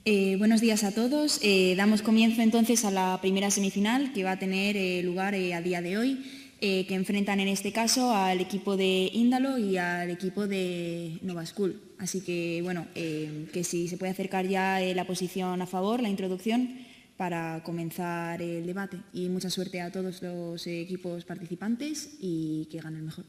Buenos días a todos. Damos comienzo entonces a la primera semifinal que va a tener lugar a día de hoy, que enfrentan en este caso al equipo de Índalo y al equipo de Nova School. Así que, bueno, que si se puede acercar ya la posición a favor, la introducción, para comenzar el debate. Y mucha suerte a todos los equipos participantes y que gane el mejor.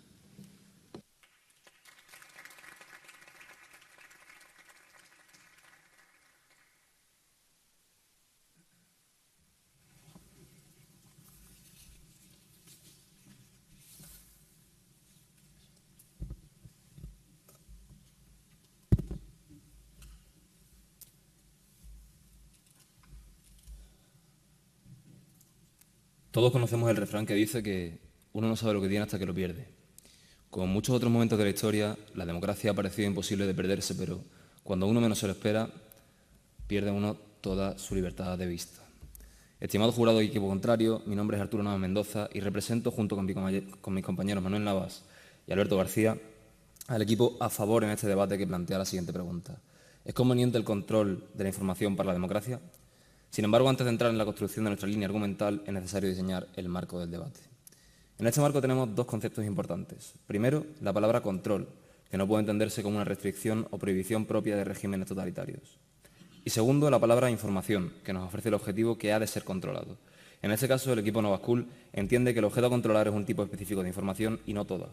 Todos conocemos el refrán que dice que uno no sabe lo que tiene hasta que lo pierde. Como en muchos otros momentos de la historia, la democracia ha parecido imposible de perderse, pero cuando uno menos se lo espera, pierde uno toda su libertad de vista. Estimado jurado y equipo contrario, mi nombre es Arturo Navas Mendoza y represento, junto con mis compañeros Manuel Navas y Alberto García, al equipo a favor en este debate que plantea la siguiente pregunta. ¿Es conveniente el control de la información para la democracia? Sin embargo, antes de entrar en la construcción de nuestra línea argumental, es necesario diseñar el marco del debate. En este marco tenemos dos conceptos importantes. Primero, la palabra control, que no puede entenderse como una restricción o prohibición propia de regímenes totalitarios. Y segundo, la palabra información, que nos ofrece el objetivo que ha de ser controlado. En este caso, el equipo Nova School entiende que el objeto a controlar es un tipo específico de información y no toda.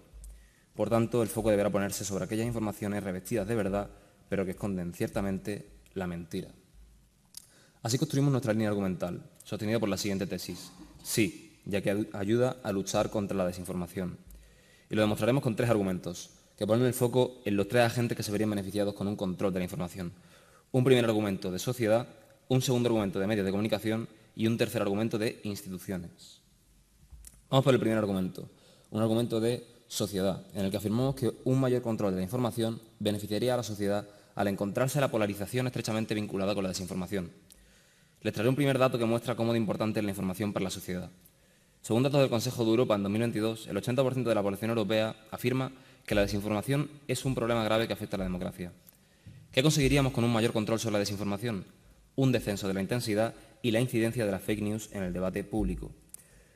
Por tanto, el foco deberá ponerse sobre aquellas informaciones revestidas de verdad, pero que esconden ciertamente la mentira. Así construimos nuestra línea argumental, sostenida por la siguiente tesis. Sí, ya que ayuda a luchar contra la desinformación. Y lo demostraremos con tres argumentos, que ponen el foco en los tres agentes que se verían beneficiados con un control de la información. Un primer argumento de sociedad, un segundo argumento de medios de comunicación y un tercer argumento de instituciones. Vamos por el primer argumento, un argumento de sociedad, en el que afirmamos que un mayor control de la información beneficiaría a la sociedad al encontrarse la polarización estrechamente vinculada con la desinformación. Les traeré un primer dato que muestra cómo de importante es la información para la sociedad. Según datos del Consejo de Europa en 2022, el 80% de la población europea afirma que la desinformación es un problema grave que afecta a la democracia. ¿Qué conseguiríamos con un mayor control sobre la desinformación? Un descenso de la intensidad y la incidencia de las fake news en el debate público.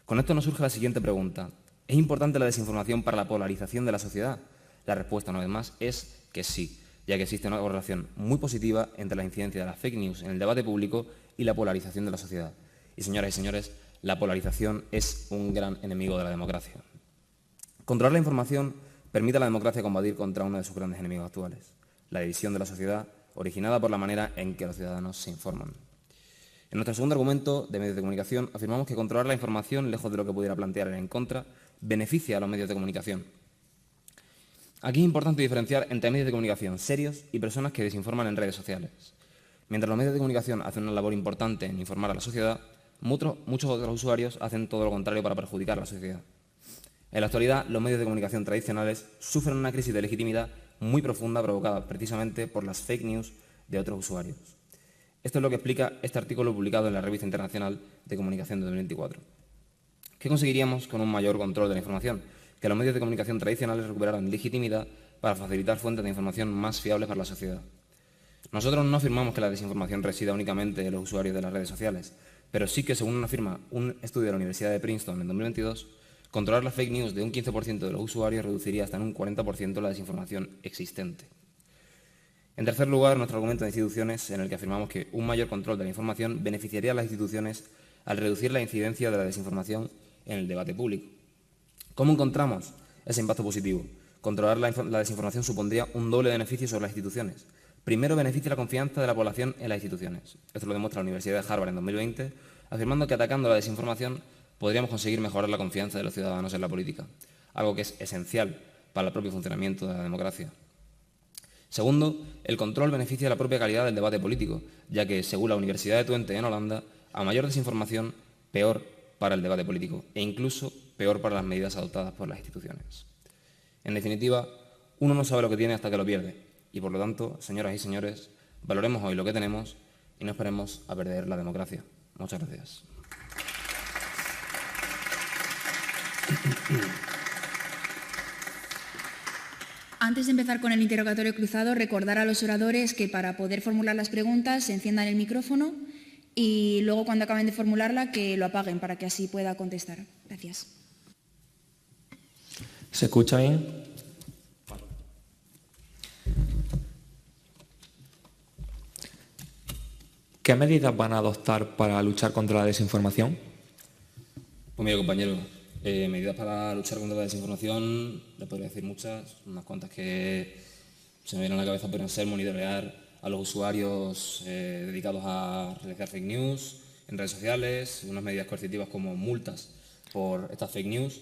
Con esto nos surge la siguiente pregunta. ¿Es importante la desinformación para la polarización de la sociedad? La respuesta, una vez más, es que sí, ya que existe una correlación muy positiva entre la incidencia de las fake news en el debate público y la polarización de la sociedad. Y señoras y señores, la polarización es un gran enemigo de la democracia. Controlar la información permite a la democracia combatir contra uno de sus grandes enemigos actuales, la división de la sociedad, originada por la manera en que los ciudadanos se informan. En nuestro segundo argumento de medios de comunicación afirmamos que controlar la información, lejos de lo que pudiera plantear el en contra, beneficia a los medios de comunicación. Aquí es importante diferenciar entre medios de comunicación serios y personas que desinforman en redes sociales. Mientras los medios de comunicación hacen una labor importante en informar a la sociedad, muchos otros usuarios hacen todo lo contrario para perjudicar a la sociedad. En la actualidad, los medios de comunicación tradicionales sufren una crisis de legitimidad muy profunda provocada precisamente por las fake news de otros usuarios. Esto es lo que explica este artículo publicado en la Revista Internacional de Comunicación de 2024. ¿Qué conseguiríamos con un mayor control de la información? Que los medios de comunicación tradicionales recuperaran legitimidad para facilitar fuentes de información más fiables para la sociedad. Nosotros no afirmamos que la desinformación resida únicamente en los usuarios de las redes sociales, pero sí que, según afirma un estudio de la Universidad de Princeton en 2022, controlar las fake news de un 15% de los usuarios reduciría hasta en un 40% la desinformación existente. En tercer lugar, nuestro argumento de instituciones, en el que afirmamos que un mayor control de la información beneficiaría a las instituciones al reducir la incidencia de la desinformación en el debate público. ¿Cómo encontramos ese impacto positivo? Controlar la desinformación supondría un doble beneficio sobre las instituciones. Primero, beneficia la confianza de la población en las instituciones. Esto lo demuestra la Universidad de Harvard en 2020, afirmando que atacando la desinformación podríamos conseguir mejorar la confianza de los ciudadanos en la política, algo que es esencial para el propio funcionamiento de la democracia. Segundo, el control beneficia la propia calidad del debate político, ya que, según la Universidad de Twente en Holanda, a mayor desinformación, peor para el debate político e incluso peor para las medidas adoptadas por las instituciones. En definitiva, uno no sabe lo que tiene hasta que lo pierde. Y, por lo tanto, señoras y señores, valoremos hoy lo que tenemos y no esperemos a perder la democracia. Muchas gracias. Antes de empezar con el interrogatorio cruzado, recordar a los oradores que para poder formular las preguntas se enciendan el micrófono y luego cuando acaben de formularla que lo apaguen para que así pueda contestar. Gracias. ¿Se escucha bien? ¿Qué medidas van a adoptar para luchar contra la desinformación? Pues mira, compañero, medidas para luchar contra la desinformación, le podría decir muchas, unas cuantas que se me vienen a la cabeza pueden ser monitorear a los usuarios dedicados a realizar fake news en redes sociales, unas medidas coercitivas como multas por estas fake news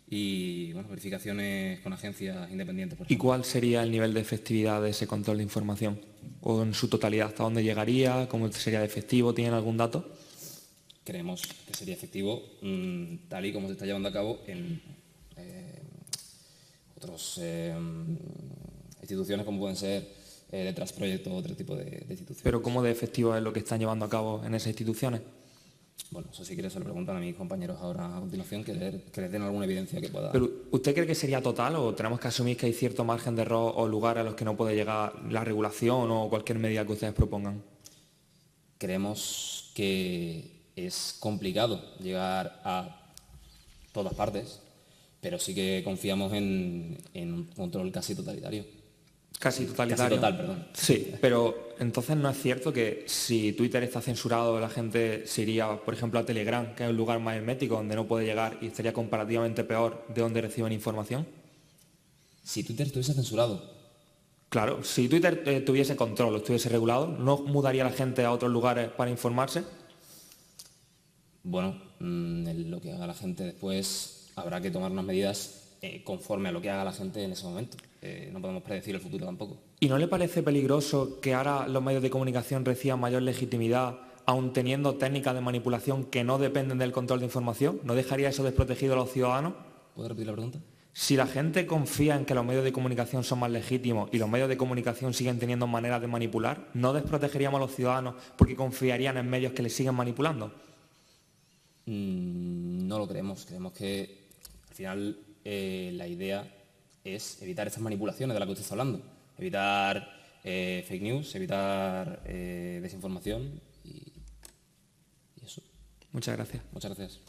y bueno, verificaciones con agencias independientes. Por ¿Y ejemplo. cuál sería el nivel de efectividad de ese control de información? ¿O en su totalidad hasta dónde llegaría? ¿Cómo sería de efectivo? ¿Tienen algún dato? Creemos que sería efectivo tal y como se está llevando a cabo en otras instituciones como pueden ser The Trust Project o otro tipo de instituciones. ¿Pero cómo de efectivo es lo que están llevando a cabo en esas instituciones? Bueno, eso si quieres se lo preguntan a mis compañeros ahora a continuación, que les den alguna evidencia que pueda... ¿Pero usted cree que sería total o tenemos que asumir que hay cierto margen de error o lugares a los que no puede llegar la regulación o cualquier medida que ustedes propongan? Creemos que es complicado llegar a todas partes, pero sí que confiamos en un control casi totalitario. Casi totalitario. Casi total, perdón. Sí, pero entonces no es cierto que si Twitter está censurado la gente se iría, por ejemplo, a Telegram, que es un lugar más hermético donde no puede llegar y estaría comparativamente peor de donde reciben información. Si Twitter estuviese censurado. Claro, si Twitter tuviese control o estuviese regulado, ¿no mudaría la gente a otros lugares para informarse? Bueno, lo que haga la gente después habrá que tomar unas medidas conforme a lo que haga la gente en ese momento. No podemos predecir el futuro tampoco. ¿Y no le parece peligroso que ahora los medios de comunicación reciban mayor legitimidad, aun teniendo técnicas de manipulación que no dependen del control de información? ¿No dejaría eso desprotegido a los ciudadanos? ¿Puedo repetir la pregunta? Si la gente confía en que los medios de comunicación son más legítimos y los medios de comunicación siguen teniendo maneras de manipular, ¿no desprotegeríamos a los ciudadanos porque confiarían en medios que les siguen manipulando? No lo creemos. Creemos que al final la idea es evitar estas manipulaciones de las que usted está hablando. Evitar fake news, evitar desinformación y eso. Muchas gracias. Muchas gracias.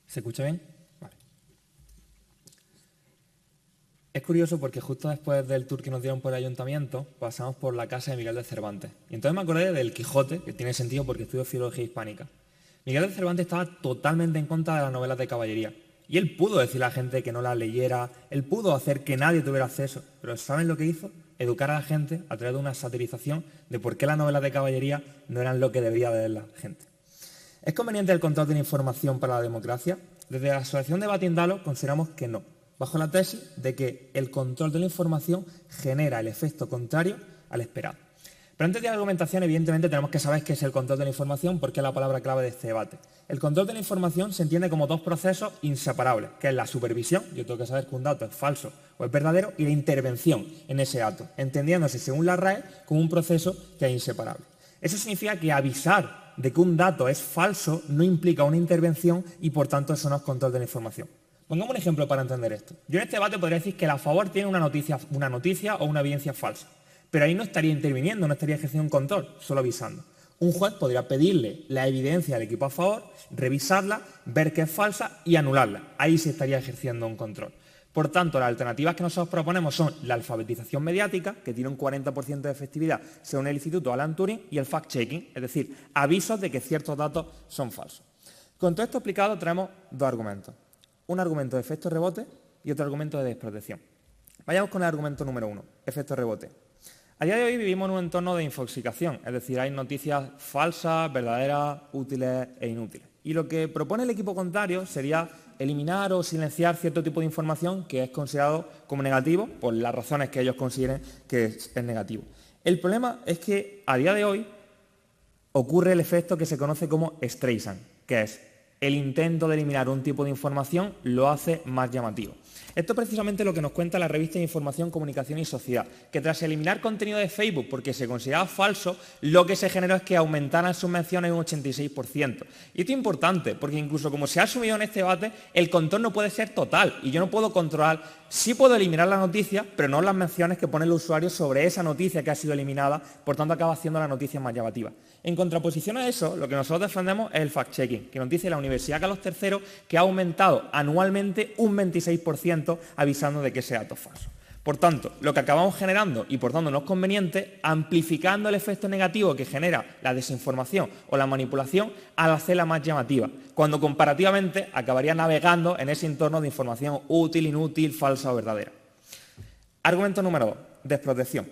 ¿Se escucha bien? Vale. Es curioso porque justo después del tour que nos dieron por el ayuntamiento, pasamos por la casa de Miguel de Cervantes. Y entonces me acordé del Quijote, que tiene sentido porque estudio filología hispánica. Miguel de Cervantes estaba totalmente en contra de las novelas de caballería. Y él pudo decirle a la gente que no las leyera, él pudo hacer que nadie tuviera acceso. Pero ¿saben lo que hizo? Educar a la gente a través de una satirización de por qué las novelas de caballería no eran lo que debería ver la gente. ¿Es conveniente el control de la información para la democracia? Desde la Asociación Debate Indalo consideramos que no, bajo la tesis de que el control de la información genera el efecto contrario al esperado. Pero antes de la argumentación, evidentemente, tenemos que saber qué es el control de la información porque es la palabra clave de este debate. El control de la información se entiende como dos procesos inseparables, que es la supervisión, yo tengo que saber que un dato es falso o es verdadero, y la intervención en ese dato, entendiéndose según la RAE como un proceso que es inseparable. Eso significa que avisar de que un dato es falso no implica una intervención y, por tanto, eso no es control de la información. Pongamos un ejemplo para entender esto. Yo en este debate podría decir que la favor tiene una noticia o una evidencia falsa, pero ahí no estaría interviniendo, no estaría ejerciendo un control, solo avisando. Un juez podría pedirle la evidencia al equipo a favor, revisarla, ver que es falsa y anularla. Ahí se estaría ejerciendo un control. Por tanto, las alternativas que nosotros proponemos son la alfabetización mediática, que tiene un 40% de efectividad según el Instituto Alan Turing, y el fact-checking, es decir, avisos de que ciertos datos son falsos. Con todo esto explicado, traemos dos argumentos. Un argumento de efecto rebote y otro argumento de desprotección. Vayamos con el argumento número 1, efecto rebote. A día de hoy vivimos en un entorno de infoxicación, es decir, hay noticias falsas, verdaderas, útiles e inútiles. Y lo que propone el equipo contrario sería eliminar o silenciar cierto tipo de información que es considerado como negativo por las razones que ellos consideren que es negativo. El problema es que a día de hoy ocurre el efecto que se conoce como Streisand, que es el intento de eliminar un tipo de información lo hace más llamativo. Esto es precisamente lo que nos cuenta la revista de Información, Comunicación y Sociedad, que tras eliminar contenido de Facebook porque se consideraba falso, lo que se generó es que aumentaran sus menciones un 86%. Y esto es importante, porque incluso como se ha asumido en este debate, el control no puede ser total y yo no puedo controlar, sí puedo eliminar la noticia, pero no las menciones que pone el usuario sobre esa noticia que ha sido eliminada, por tanto acaba haciendo la noticia más llamativa. En contraposición a eso, lo que nosotros defendemos es el fact-checking, que nos dice la Universidad Carlos III que ha aumentado anualmente un 26% avisando de que ese dato es falso. Por tanto, lo que acabamos generando y por tanto no es conveniente, amplificando el efecto negativo que genera la desinformación o la manipulación al hacerla más llamativa, cuando comparativamente acabaría navegando en ese entorno de información útil, inútil, falsa o verdadera. Argumento número 2, desprotección.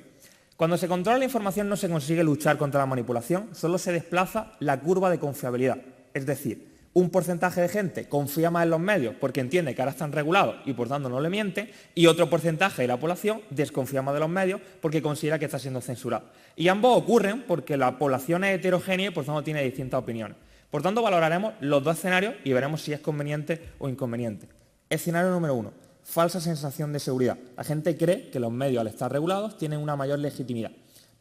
Cuando se controla la información no se consigue luchar contra la manipulación, solo se desplaza la curva de confiabilidad, es decir, un porcentaje de gente confía más en los medios porque entiende que ahora están regulados y por tanto no le mienten, y otro porcentaje de la población desconfía más de los medios porque considera que está siendo censurado. Y ambos ocurren porque la población es heterogénea y por tanto tiene distintas opiniones. Por tanto, valoraremos los dos escenarios y veremos si es conveniente o inconveniente. Escenario número 1. Falsa sensación de seguridad. La gente cree que los medios, al estar regulados, tienen una mayor legitimidad.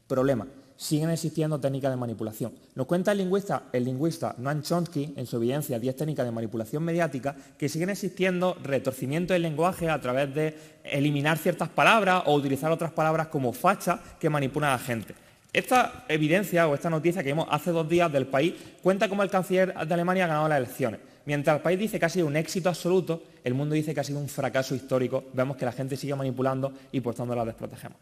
Problema. Siguen existiendo técnicas de manipulación. Nos cuenta el lingüista Noam Chomsky, en su evidencia 10 técnicas de manipulación mediática, que siguen existiendo retorcimientos del lenguaje a través de eliminar ciertas palabras o utilizar otras palabras como facha que manipulan a la gente. Esta evidencia o esta noticia que vimos hace 2 días del País cuenta cómo el canciller de Alemania ha ganado las elecciones. Mientras el País dice que ha sido un éxito absoluto, el mundo dice que ha sido un fracaso histórico. Vemos que la gente sigue manipulando y por tanto la desprotegemos.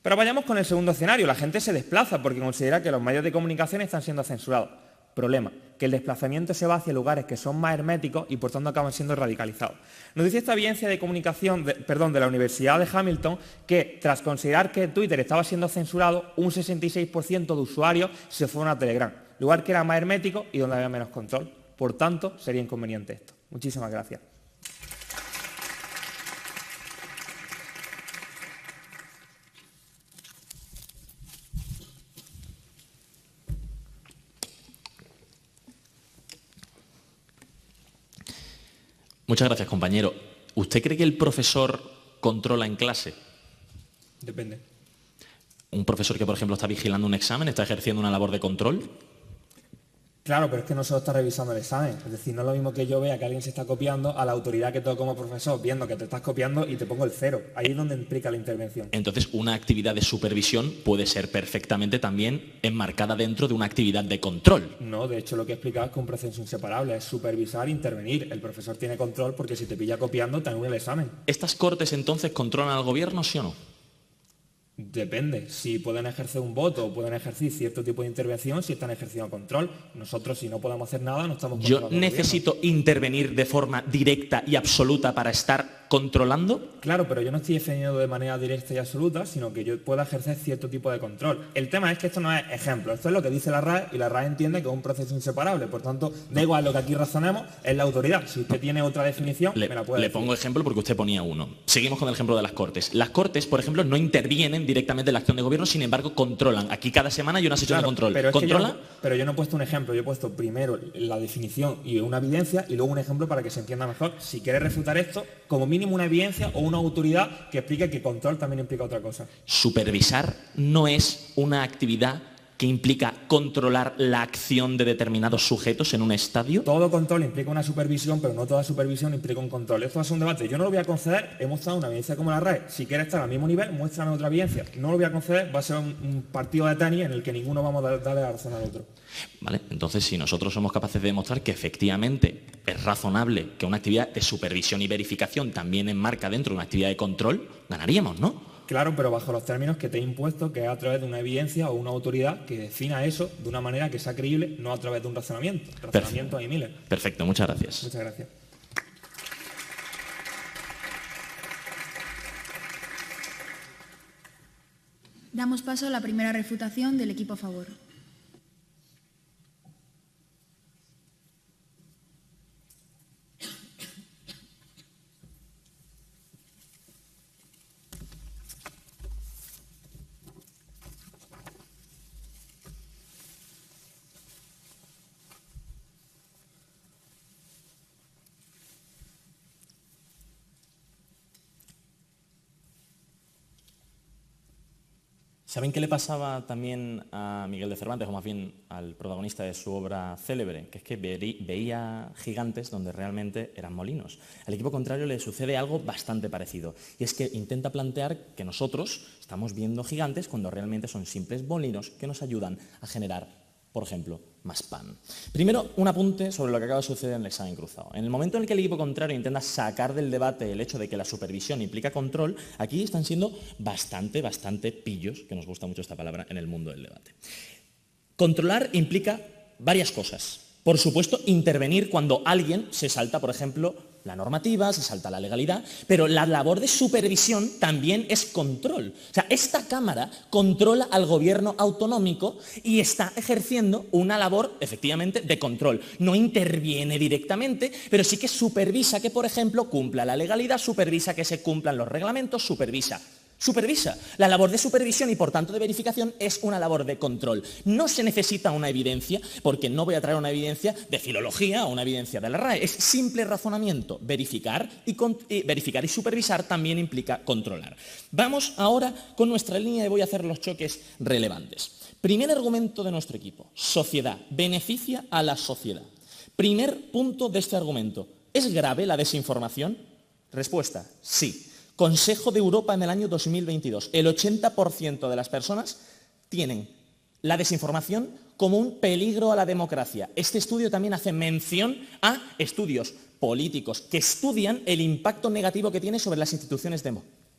Pero vayamos con el segundo escenario. La gente se desplaza porque considera que los medios de comunicación están siendo censurados. Problema, que el desplazamiento se va hacia lugares que son más herméticos y por tanto acaban siendo radicalizados. Nos dice esta evidencia de comunicación, de la Universidad de Hamilton, que tras considerar que Twitter estaba siendo censurado, un 66% de usuarios se fueron a Telegram, lugar que era más hermético y donde había menos control. Por tanto, sería inconveniente esto. Muchísimas gracias. Muchas gracias, compañero. ¿Usted cree que el profesor controla en clase? Depende. ¿Un profesor que, por ejemplo, está vigilando un examen, está ejerciendo una labor de control? Claro, pero es que no solo está revisando el examen. Es decir, no es lo mismo que yo vea que alguien se está copiando a la autoridad que tengo como profesor, viendo que te estás copiando y te pongo el 0. Ahí es donde implica la intervención. Entonces, una actividad de supervisión puede ser perfectamente también enmarcada dentro de una actividad de control. No, de hecho lo que he explicado es que un proceso inseparable es supervisar e intervenir. El profesor tiene control porque si te pilla copiando te anula el examen. ¿Estas cortes entonces controlan al gobierno, sí o no? Depende. Si pueden ejercer un voto o pueden ejercer cierto tipo de intervención, si están ejerciendo control. Nosotros, si no podemos hacer nada, no estamos controlando. ¿Yo necesito intervenir de forma directa y absoluta para estar controlando? Claro, pero yo no estoy defendiendo de manera directa y absoluta, sino que yo pueda ejercer cierto tipo de control. El tema es que esto no es ejemplo. Esto es lo que dice la RAE y la RAE entiende que es un proceso inseparable. Por tanto, da igual lo que aquí razonemos, es la autoridad. Si usted tiene otra definición, me la puede decir. Le pongo ejemplo porque usted ponía uno. Seguimos con el ejemplo de las Cortes. Las Cortes, por ejemplo, no intervienen directamente en la acción de gobierno, sin embargo, controlan. Aquí cada semana hay una sesión de control. ¿Controla? Pero yo no he puesto un ejemplo. Yo he puesto primero la definición y una evidencia y luego un ejemplo para que se entienda mejor. Si quiere refutar esto, como mínimo una evidencia o una autoridad que explique que control también implica otra cosa. Supervisar no es una actividad que implica controlar la acción de determinados sujetos en un estadio. Todo control implica una supervisión, pero no toda supervisión implica un control. Esto va a ser un debate. Yo no lo voy a conceder. He mostrado una evidencia como la RAE. Si quiere estar al mismo nivel, muéstrame otra evidencia. No lo voy a conceder. Va a ser un partido de tenis en el que ninguno vamos a darle la razón al otro. Vale, entonces si nosotros somos capaces de demostrar que efectivamente es razonable que una actividad de supervisión y verificación también enmarca dentro de una actividad de control, ganaríamos, ¿no? Claro, pero bajo los términos que te he impuesto, que es a través de una evidencia o una autoridad que defina eso de una manera que sea creíble, no a través de un razonamiento. Razonamientos hay miles. Perfecto, muchas gracias. Muchas gracias. Damos paso a la primera refutación del equipo a favor. ¿Saben qué le pasaba también a Miguel de Cervantes, o más bien al protagonista de su obra célebre? Que es que veía gigantes donde realmente eran molinos. Al equipo contrario le sucede algo bastante parecido, y es que intenta plantear que nosotros estamos viendo gigantes cuando realmente son simples molinos que nos ayudan a generar, por ejemplo, más pan. Primero, un apunte sobre lo que acaba de suceder en el examen cruzado. En el momento en el que el equipo contrario intenta sacar del debate el hecho de que la supervisión implica control, aquí están siendo bastante pillos, que nos gusta mucho esta palabra en el mundo del debate. Controlar implica varias cosas. Por supuesto, intervenir cuando alguien se salta, por ejemplo, la normativa, se salta la legalidad, pero la labor de supervisión también es control. O sea, esta Cámara controla al gobierno autonómico y está ejerciendo una labor, efectivamente, de control. No interviene directamente, pero sí que supervisa que, por ejemplo, cumpla la legalidad, supervisa que se cumplan los reglamentos, supervisa. La labor de supervisión y, por tanto, de verificación es una labor de control. No se necesita una evidencia, porque no voy a traer una evidencia de filología o una evidencia de la RAE. Es simple razonamiento. Verificar y supervisar también implica controlar. Vamos ahora con nuestra línea y voy a hacer los choques relevantes. Primer argumento de nuestro equipo. Sociedad. Beneficia a la sociedad. Primer punto de este argumento. ¿Es grave la desinformación? Respuesta. Sí. Consejo de Europa en el año 2022. El 80% de las personas tienen la desinformación como un peligro a la democracia. Este estudio también hace mención a estudios políticos que estudian el impacto negativo que tiene sobre las instituciones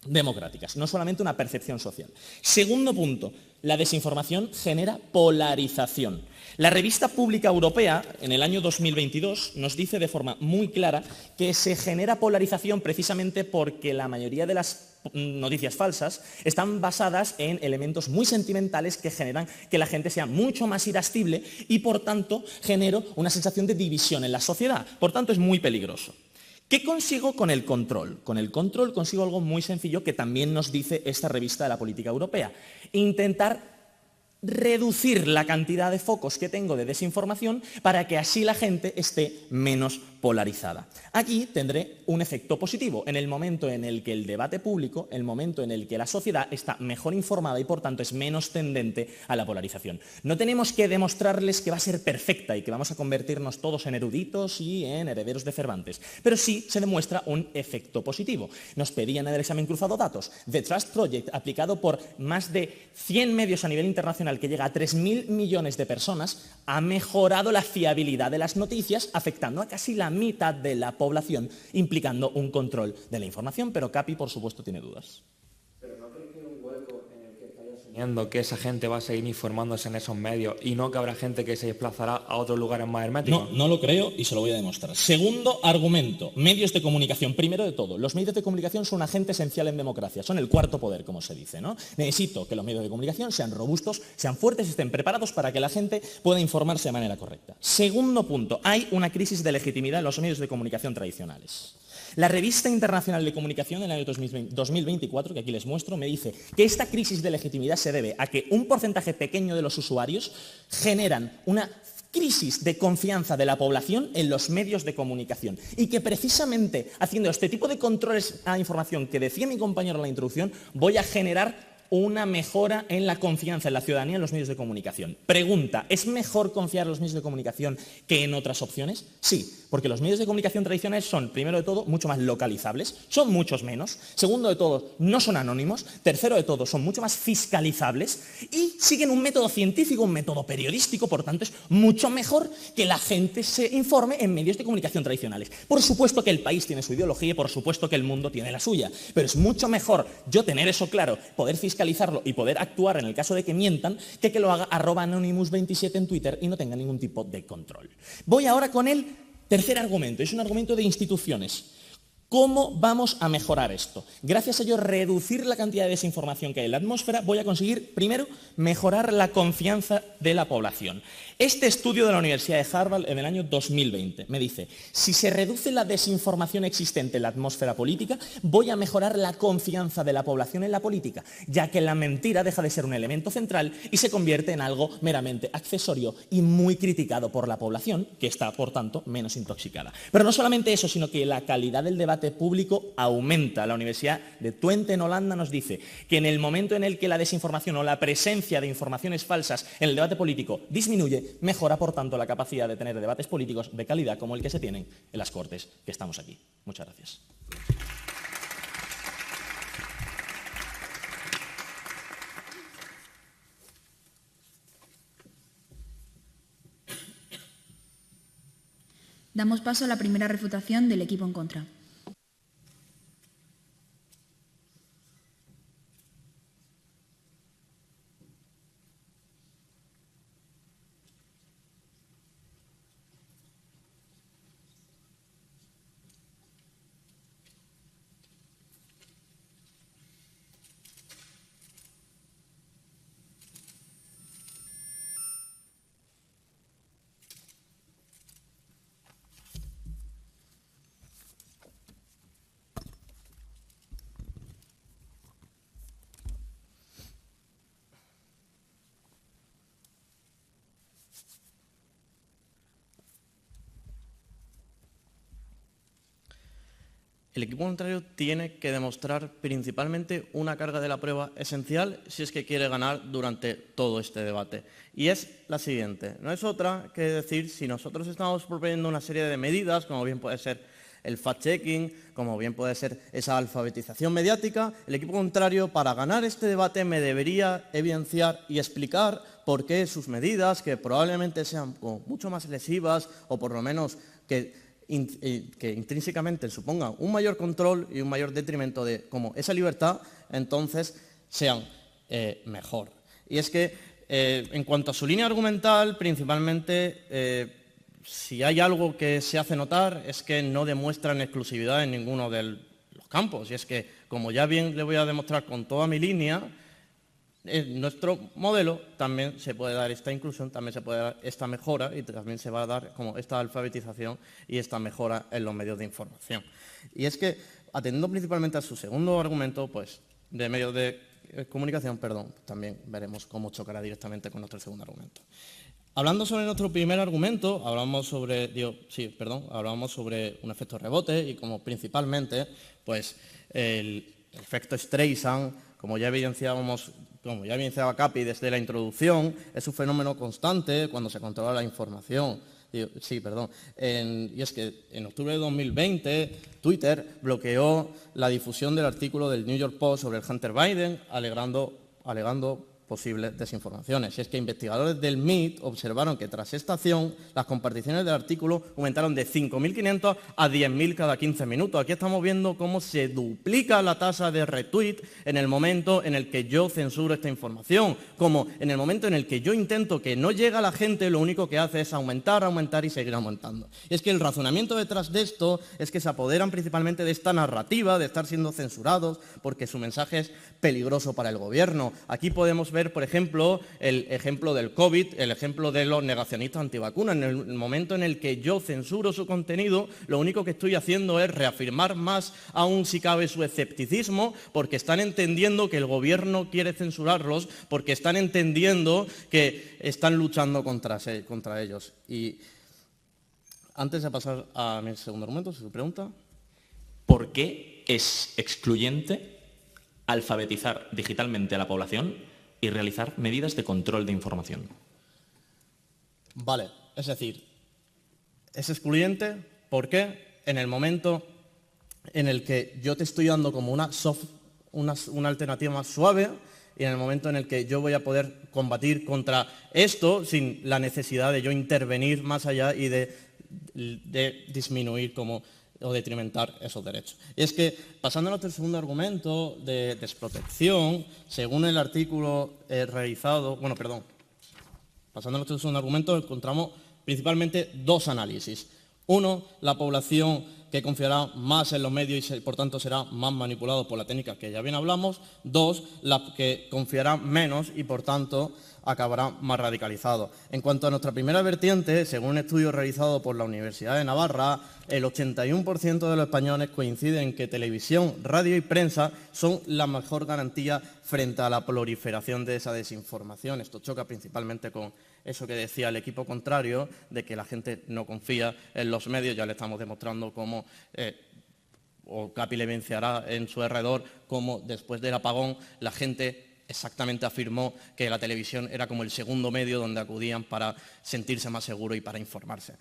democráticas, no solamente una percepción social. Segundo punto, la desinformación genera polarización. La revista pública europea, en el año 2022, nos dice de forma muy clara que se genera polarización precisamente porque la mayoría de las noticias falsas están basadas en elementos muy sentimentales que generan que la gente sea mucho más irascible y, por tanto, genera una sensación de división en la sociedad. Por tanto, es muy peligroso. ¿Qué consigo con el control? Con el control consigo algo muy sencillo que también nos dice esta revista de la política europea. Intentar reducir la cantidad de focos que tengo de desinformación para que así la gente esté menos polarizada. Aquí tendré un efecto positivo en el momento en el que el debate público, el momento en el que la sociedad está mejor informada y por tanto es menos tendente a la polarización. No tenemos que demostrarles que va a ser perfecta y que vamos a convertirnos todos en eruditos y en herederos de Cervantes, pero sí se demuestra un efecto positivo. Nos pedían en el examen cruzado datos. The Trust Project, aplicado por más de 100 medios a nivel internacional que llega a 3.000 millones de personas, ha mejorado la fiabilidad de las noticias, afectando a casi la mitad de la población, implicando un control de la información, pero Capi, por supuesto, tiene dudas. ¿Pero no crees que hay un hueco en el que estáis asumiendo que esa gente va a seguir informándose en esos medios y no que habrá gente que se desplazará a otros lugares más herméticos? No lo creo y se lo voy a demostrar. Segundo argumento, medios de comunicación. Primero de todo, los medios de comunicación son un agente esencial en democracia, son el cuarto poder, como se dice, ¿no? Necesito que los medios de comunicación sean robustos, sean fuertes y estén preparados para que la gente pueda informarse de manera correcta. Segundo punto, hay una crisis de legitimidad en los medios de comunicación tradicionales. La Revista Internacional de Comunicación en el año 2024, que aquí les muestro, me dice que esta crisis de legitimidad se debe a que un porcentaje pequeño de los usuarios generan una crisis de confianza de la población en los medios de comunicación y que precisamente haciendo este tipo de controles a la información que decía mi compañero en la introducción, voy a generar una mejora en la confianza en la ciudadanía en los medios de comunicación. Pregunta, ¿es mejor confiar en los medios de comunicación que en otras opciones? Sí, porque los medios de comunicación tradicionales son, primero de todo, mucho más localizables, son muchos menos, segundo de todo, no son anónimos, tercero de todo, son mucho más fiscalizables y siguen un método científico, un método periodístico, por tanto es mucho mejor que la gente se informe en medios de comunicación tradicionales. Por supuesto que el país tiene su ideología y por supuesto que el mundo tiene la suya, pero es mucho mejor yo tener eso claro, poder fiscalizarlo y poder actuar en el caso de que mientan, que lo haga @Anonymous27 en Twitter y no tenga ningún tipo de control. Voy ahora con el tercer argumento, es un argumento de instituciones. ¿Cómo vamos a mejorar esto? Gracias a ello, reducir la cantidad de desinformación que hay en la atmósfera, voy a conseguir, primero, mejorar la confianza de la población. Este estudio de la Universidad de Harvard en el año 2020 me dice, si se reduce la desinformación existente en la atmósfera política, voy a mejorar la confianza de la población en la política, ya que la mentira deja de ser un elemento central y se convierte en algo meramente accesorio y muy criticado por la población, que está, por tanto, menos intoxicada. Pero no solamente eso, sino que la calidad del debate debate público aumenta. La Universidad de Twente en Holanda nos dice que en el momento en el que la desinformación o la presencia de informaciones falsas en el debate político disminuye, mejora por tanto la capacidad de tener debates políticos de calidad como el que se tienen en las Cortes que estamos aquí. Muchas gracias. Damos paso a la primera refutación del equipo en contra. El equipo contrario tiene que demostrar principalmente una carga de la prueba esencial si es que quiere ganar durante todo este debate. Y es la siguiente, no es otra que decir si nosotros estamos proponiendo una serie de medidas, como bien puede ser el fact-checking, como bien puede ser esa alfabetización mediática, el equipo contrario para ganar este debate me debería evidenciar y explicar por qué sus medidas, que probablemente sean mucho más lesivas o por lo menos que intrínsecamente supongan un mayor control y un mayor detrimento de cómo esa libertad, entonces sean mejor. Y es que en cuanto a su línea argumental, principalmente, si hay algo que se hace notar es que no demuestran exclusividad en ninguno de los campos. Y es que, como ya bien le voy a demostrar con toda mi línea, en nuestro modelo también se puede dar esta inclusión, también se puede dar esta mejora y también se va a dar como esta alfabetización y esta mejora en los medios de información. Y es que, atendiendo principalmente a su segundo argumento, pues de medios de comunicación, también veremos cómo chocará directamente con nuestro segundo argumento. Hablando sobre nuestro primer argumento, hablamos sobre un efecto rebote y como principalmente pues el efecto Streisand, como ya evidenciaba Capi desde la introducción, es un fenómeno constante cuando se controla la información. Y es que en octubre de 2020 Twitter bloqueó la difusión del artículo del New York Post sobre el Hunter Biden, alegando posibles desinformaciones. Y es que investigadores del MIT observaron que tras esta acción las comparticiones del artículo aumentaron de 5.500 a 10.000 cada 15 minutos. Aquí estamos viendo cómo se duplica la tasa de retweet en el momento en el que yo censuro esta información, como en el momento en el que yo intento que no llegue a la gente, lo único que hace es aumentar y seguir aumentando. Y es que el razonamiento detrás de esto es que se apoderan principalmente de esta narrativa de estar siendo censurados porque su mensaje es peligroso para el gobierno. Aquí podemos ver, por ejemplo, el ejemplo del COVID, el ejemplo de los negacionistas antivacunas. En el momento en el que yo censuro su contenido, lo único que estoy haciendo es reafirmar más aún, si cabe, su escepticismo, porque están entendiendo que el gobierno quiere censurarlos, porque están entendiendo que están luchando contra ellos. Y antes de pasar a mi segundo argumento, si se pregunta. ¿Por qué es excluyente alfabetizar digitalmente a la población y realizar medidas de control de información? Vale, es decir, es excluyente porque en el momento en el que yo te estoy dando como una alternativa más suave y en el momento en el que yo voy a poder combatir contra esto sin la necesidad de yo intervenir más allá y de disminuir o detrimentar esos derechos. Y es que, pasando a nuestro segundo argumento de desprotección, según el artículo pasando a nuestro segundo argumento, encontramos principalmente dos análisis. Uno, la población que confiará más en los medios y por tanto será más manipulado por la técnica que ya bien hablamos. Dos, la que confiará menos y por tanto acabará más radicalizado. En cuanto a nuestra primera vertiente, según un estudio realizado por la Universidad de Navarra, el 81% de los españoles coinciden en que televisión, radio y prensa son la mejor garantía frente a la proliferación de esa desinformación. Esto choca principalmente con eso que decía el equipo contrario, de que la gente no confía en los medios. Ya le estamos demostrando cómo o Capi le vencerá en su alrededor, cómo después del apagón la gente exactamente afirmó que la televisión era como el segundo medio donde acudían para sentirse más seguros y para informarse.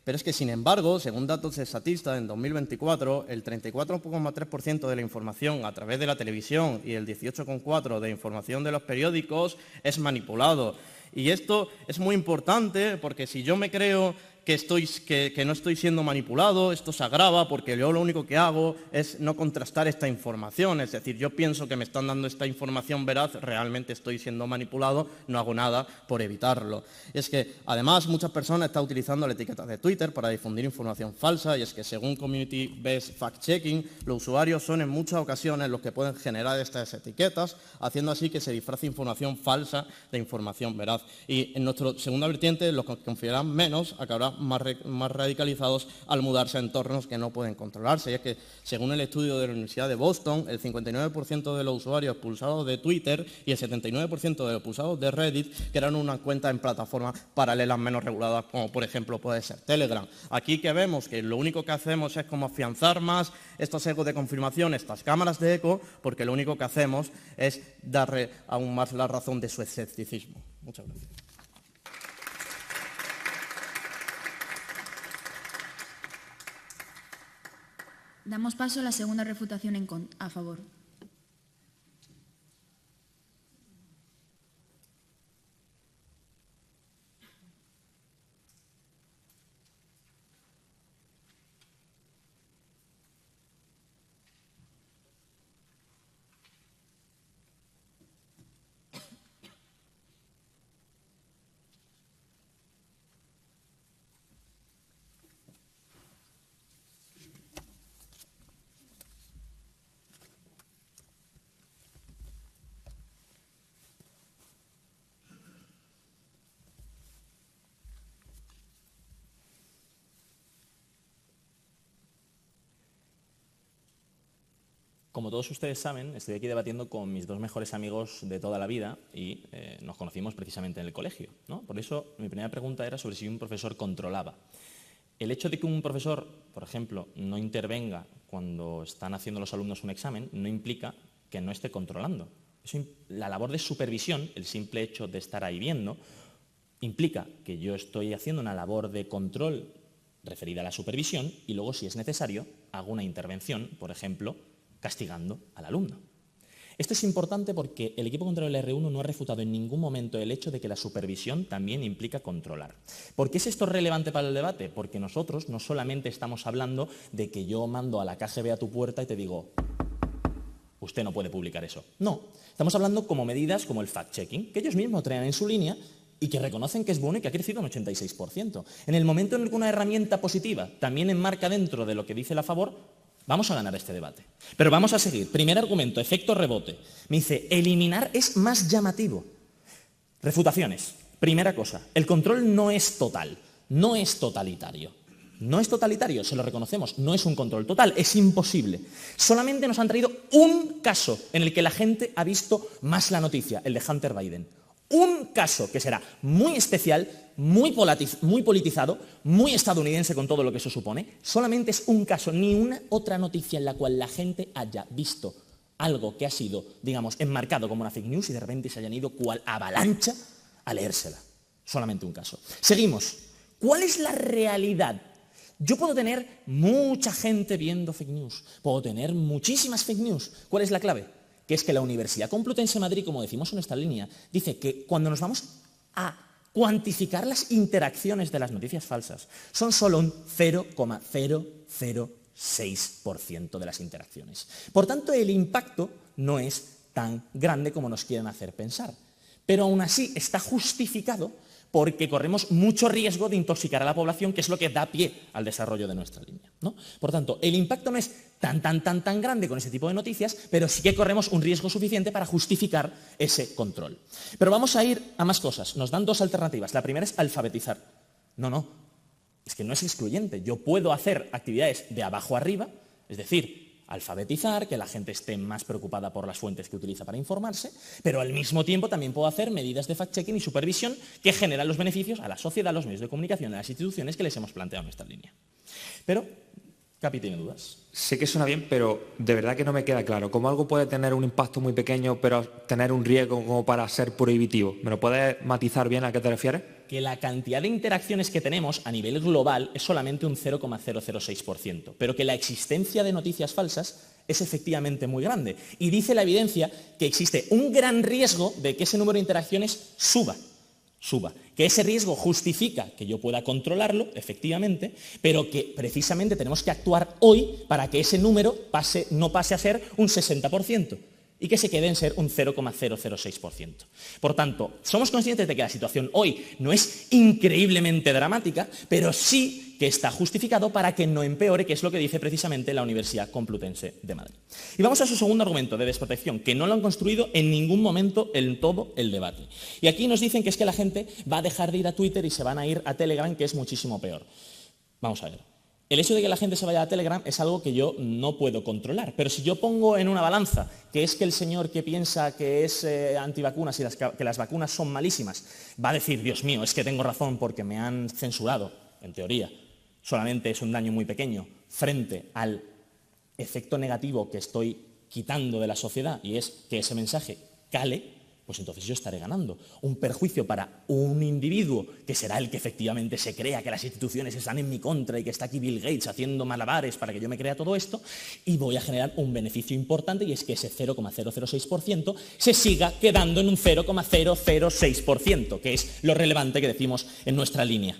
Pero es que, sin embargo, según datos de Statista, en 2024, el 34,3% de la información a través de la televisión y el 18,4% de información de los periódicos es manipulado. Y esto es muy importante porque si yo me creo que no estoy siendo manipulado, esto se agrava porque yo lo único que hago es no contrastar esta información, es decir, yo pienso que me están dando esta información veraz, realmente estoy siendo manipulado, no hago nada por evitarlo. Y es que además muchas personas están utilizando la etiqueta de Twitter para difundir información falsa y es que según Community Based Fact Checking, los usuarios son en muchas ocasiones los que pueden generar estas etiquetas, haciendo así que se disfrace información falsa de información veraz. Y en nuestra segunda vertiente, los que confiarán menos acabarán más radicalizados al mudarse a entornos que no pueden controlarse. Y es que, según el estudio de la Universidad de Boston, el 59% de los usuarios expulsados de Twitter y el 79% de los expulsados de Reddit crearon una cuenta en plataformas paralelas menos reguladas, como por ejemplo puede ser Telegram. Aquí que vemos que lo único que hacemos es como afianzar más estos ecos de confirmación, estas cámaras de eco, porque lo único que hacemos es darle aún más la razón de su escepticismo. Muchas gracias. Damos paso a la segunda refutación a favor. Como todos ustedes saben, estoy aquí debatiendo con mis dos mejores amigos de toda la vida y nos conocimos precisamente en el colegio, ¿no? Por eso mi primera pregunta era sobre si un profesor controlaba. El hecho de que un profesor, por ejemplo, no intervenga cuando están haciendo los alumnos un examen no implica que no esté controlando. La labor de supervisión, el simple hecho de estar ahí viendo, implica que yo estoy haciendo una labor de control referida a la supervisión y luego, si es necesario, hago una intervención, por ejemplo, castigando al alumno. Esto es importante porque el equipo contrario del R1 no ha refutado en ningún momento el hecho de que la supervisión también implica controlar. ¿Por qué es esto relevante para el debate? Porque nosotros no solamente estamos hablando de que yo mando a la KGB a tu puerta y te digo, usted no puede publicar eso. No, estamos hablando como medidas como el fact-checking, que ellos mismos traen en su línea y que reconocen que es bueno y que ha crecido un 86%. En el momento en el que una herramienta positiva también enmarca dentro de lo que dice la favor, vamos a ganar este debate. Pero vamos a seguir. Primer argumento, efecto rebote. Me dice, eliminar es más llamativo. Refutaciones. Primera cosa, el control no es total, no es totalitario. No es totalitario, se lo reconocemos, no es un control total, es imposible. Solamente nos han traído un caso en el que la gente ha visto más la noticia, el de Hunter Biden. Un caso que será muy especial, muy politizado, muy estadounidense con todo lo que eso supone. Solamente es un caso, ni una otra noticia en la cual la gente haya visto algo que ha sido, digamos, enmarcado como una fake news y de repente se hayan ido cual avalancha a leérsela. Solamente un caso. Seguimos. ¿Cuál es la realidad? Yo puedo tener mucha gente viendo fake news, puedo tener muchísimas fake news. ¿Cuál es la clave? Que es que la Universidad Complutense de Madrid, como decimos en esta línea, dice que cuando nos vamos a cuantificar las interacciones de las noticias falsas, son solo un 0,006% de las interacciones. Por tanto, el impacto no es tan grande como nos quieren hacer pensar. Pero aún así está justificado porque corremos mucho riesgo de intoxicar a la población, que es lo que da pie al desarrollo de nuestra línea, ¿no? Por tanto, el impacto no es tan grande con ese tipo de noticias, pero sí que corremos un riesgo suficiente para justificar ese control. Pero vamos a ir a más cosas. Nos dan dos alternativas. La primera es alfabetizar. No, es que no es excluyente. Yo puedo hacer actividades de abajo arriba, es decir, alfabetizar, que la gente esté más preocupada por las fuentes que utiliza para informarse, pero al mismo tiempo también puedo hacer medidas de fact-checking y supervisión que generan los beneficios a la sociedad, a los medios de comunicación, a las instituciones que les hemos planteado en esta línea. Pero Capi tiene dudas. Sé que suena bien, pero de verdad que no me queda claro. ¿Cómo algo puede tener un impacto muy pequeño, pero tener un riesgo como para ser prohibitivo? ¿Me lo puedes matizar bien a qué te refieres? Que la cantidad de interacciones que tenemos a nivel global es solamente un 0,006%, pero que la existencia de noticias falsas es efectivamente muy grande. Y dice la evidencia que existe un gran riesgo de que ese número de interacciones suba. Que ese riesgo justifica que yo pueda controlarlo, efectivamente, pero que precisamente tenemos que actuar hoy para que ese número no pase a ser un 60% y que se quede en ser un 0,006%. Por tanto, somos conscientes de que la situación hoy no es increíblemente dramática, pero sí que está justificado para que no empeore, que es lo que dice precisamente la Universidad Complutense de Madrid. Y vamos a su segundo argumento de desprotección, que no lo han construido en ningún momento en todo el debate. Y aquí nos dicen que es que la gente va a dejar de ir a Twitter y se van a ir a Telegram, que es muchísimo peor. Vamos a ver. El hecho de que la gente se vaya a Telegram es algo que yo no puedo controlar, pero si yo pongo en una balanza que es que el señor que piensa que es antivacunas y que las vacunas son malísimas, va a decir, Dios mío, es que tengo razón porque me han censurado, en teoría, solamente es un daño muy pequeño frente al efecto negativo que estoy quitando de la sociedad y es que ese mensaje cale, pues entonces yo estaré ganando. Un perjuicio para un individuo, que será el que efectivamente se crea que las instituciones están en mi contra y que está aquí Bill Gates haciendo malabares para que yo me crea todo esto, y voy a generar un beneficio importante y es que ese 0,006% se siga quedando en un 0,006%, que es lo relevante que decimos en nuestra línea.